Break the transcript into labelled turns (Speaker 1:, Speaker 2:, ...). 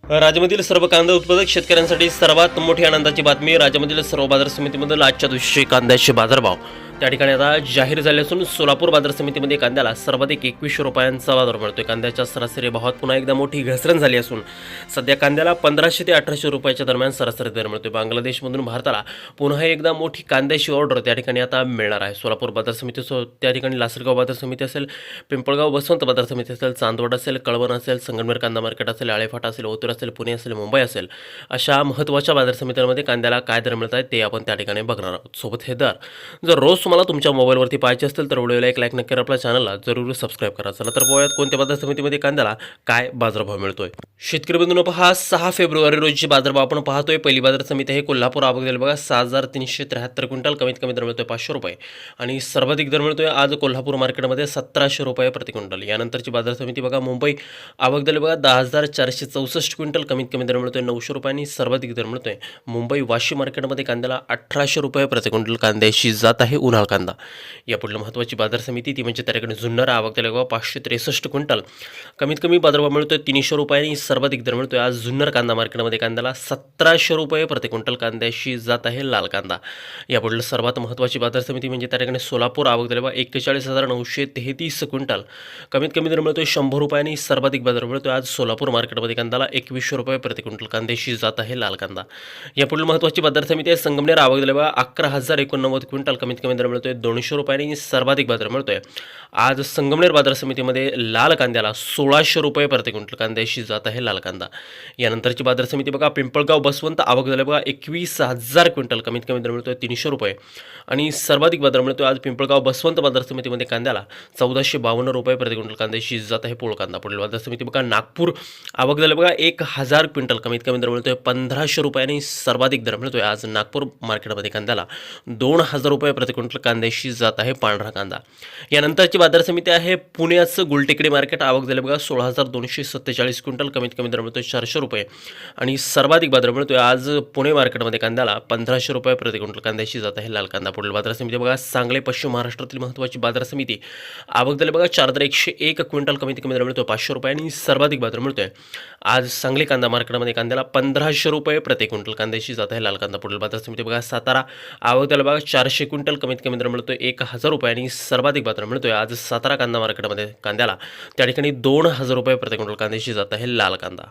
Speaker 1: राज्यामधील सर्व कांदा उत्पादक शेतकऱ्यांसाठी सर्वात मोठी आनंदाची बातमी. राज्यामधील सर्व बाजार समितीमधील आजच्या दिवशी कांद्याचे बाजारभाव त्या ठिकाणी आता जाहीर झाले असून सोलापूर बाजार समितीमध्ये कांद्याला सर्वाधिक 2100 रुपयांचा बाजार मिळतोय. कांद्याच्या सरासरी भावात पुन्हा एकदा मोठी घसरण झाली असून सध्या कांद्याला 1500 ते 1800 रुपयाच्या दरम्यान सरासरी दर मिळतोय. बांगलादेशमधून भारताला पुन्हा एकदा मोठी कांद्याची ऑर्डर त्या ठिकाणी आता मिळणार आहे. सोलापूर बाजार समिती त्या ठिकाणी लासलगाव बाजार समिती असेल, पिंपळगाव बसवंत बाजार समिती असेल, चांदवड असेल, कळवण असेल, संगमनेर कांदा मार्केट असेल, आळेफाटा असेल, ओतूर असेल, पुणे असेल, मुंबई असेल, अशा महत्त्वाच्या बाजार समित्यांमध्ये कांद्याला काय दर मिळत आहेत ते आपण त्या ठिकाणी बघणार आहोत. सोबत हे दर जर रोज तुम्हाला तुमच्या मोबाईलवरती पाहायचे असतील तर व्हिडिओला एक लाईक नक्की करा, आपल्या चॅनलला जरूर सबस्क्राईब करा. चला तर पाहूयात कोणत्या बाजार समितीमध्ये कांद्याला काय बाजारभाव मिळतोय. शेतकरी बंधूंनो, पहा 6 फेब्रुवारी रोजीची बाजारभाव आपण पाहतोय. पहिली बाजार समिती आहे कोल्हापूर. आवक दिली बघा 6373 क्विंटल. कमीत कमी दर मिळतोय 500 रुपये आणि सर्वाधिक दर मिळतोय आज कोल्हापूर मार्केटमध्ये 1700 रुपये प्रति क्विंटल. यानंतरची बाजार समिती बघा मुंबई. आवक दिली बघा 10464 क्विंटल. कमीत कमी दर मिळतोय 900 रुपये आणि सर्वाधिक दर मिळतोय मुंबई वाशी मार्केटमध्ये कांद्याला 1800 रुपये प्रति क्विंटल कांद्याची जात आहे उन्हाळ कांदा. यापुढील महत्त्वाची बाजार समिती ती म्हणजे त्याकडे जुन्नर. आवक दिली बघा 563 क्विंटल. कमीत कमी बाजारभाव मिळतोय 300 रुपये आणि सर्वाधिक दर मिळतोय आज जुन्नर कांदा मार्केटमध्ये कांद्याला 1700 रुपये प्रति क्विंटल कांद्याची जात आहे लाल कांदा. यापुढील सर्वात महत्त्वाची बाजार समिती म्हणजे त्या ठिकाणी सोलापूर. आवक दिली बघा 41,933 क्विंटल. कमीत कमी दर मिळतोय 100 रुपये आणि सर्वाधिक बाजार मिळतोय आज सोलापूर मार्केटमध्ये कांद्याला 2100 रुपये प्रति क्विंटल कांद्याची जात आहे लाल कांदा. यापुढील महत्त्वाची बाजार समिती आहे संगमनेर. आवक दिली बघा 11,089 क्विंटल. कमीत कमी दर मिळतोय 200 रुपये आणि सर्वाधिक बाजार मिळतोय आज संगमनेर बाजार समितीमध्ये लाल कांद्याला 1600 रुपये प्रति क्विंटल कांद्याची जात आहे लाल कांदा. यानंतरची बाजार समिती बघा पिंपळगाव बसवंत. आवक झाली बघा 21,000 क्विंटल. कमीत कमी दर मिळतोय 300 रुपये आणि सर्वाधिक बाजार मिळतोय आज पिंपळगाव बसवंत बाजार समितीमध्ये कांद्याला 1452 रुपये प्रति क्विंटल कांद्याची जात आहे पोळ कांदा. पुढील बाजार समिती बघा नागपूर. आवक झाली बघा 1000 क्विंटल. कमीत कमी दर मिळतोय 1500 रुपये आणि सर्वाधिक दर मिळतोय आज नागपूर मार्केटमध्ये कांद्याला 2000 रुपये प्रति क्विंटल कांद्याची जात आहे पांढरा कांदा. यानंतरची बाजार समिती आहे पुण्याचं गुलटेकडी मार्केट. आवक झाली बघा 16,247 क्विंटल. कमीत कमी दर मिळतोय 400 रुपये आणि सर्वाधिक बाजार मिळतोय आज पुणे मार्केटमध्ये कांद्याला 1500 रुपये प्रति क्विंटल कांद्याची जात आहे लाल कांदा. पुढील बाजार समिती बघा सांगली पश्चिम महाराष्ट्रातील महत्त्वाची बाजार समिती. आवक झाली बघा 4101 क्विंटल. कमीत कमी दर मिळतोय 500 रुपये आणि सर्वाधिक बाजार मिळतोय आज सांगली कांदा मार्केटमध्ये कांद्याला 1500 रुपये प्रति क्विंटल कांद्याची जात आहे लाल कांदा. पुढील बाजार समिती बघा सातारा. आवक झाली बघा 400 क्विंटल. कमीत कमी दर मिळतोय 1000 रुपये आणि सर्वाधिक बाजार मिळतोय आज सातारा कांदा मार्केटमध्ये कांद्याला त्या ठिकाणी 2000 रुपये प्रति क्विंटल कांद्याची जात आहे लाल कांदा.